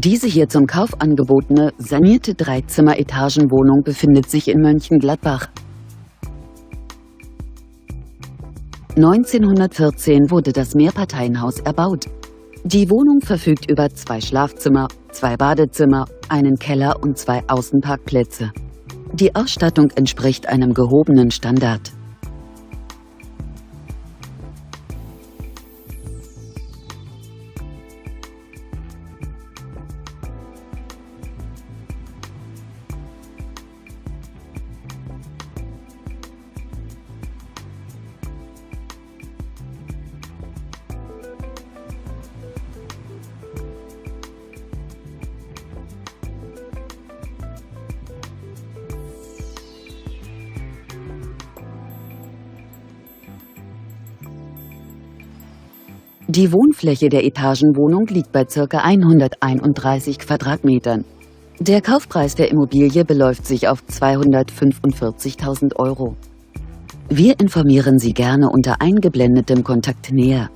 Diese hier zum Kauf angebotene, sanierte Dreizimmer-Etagenwohnung befindet sich in Mönchengladbach. 1914 wurde das Mehrparteienhaus erbaut. Die Wohnung verfügt über 2 Schlafzimmer, 2 Badezimmer, einen Keller und 2 Außenparkplätze. Die Ausstattung entspricht einem gehobenen Standard. Die Wohnfläche der Etagenwohnung liegt bei ca. 131 Quadratmetern. Der Kaufpreis der Immobilie beläuft sich auf 245.000 Euro. Wir informieren Sie gerne unter eingeblendetem Kontakt näher.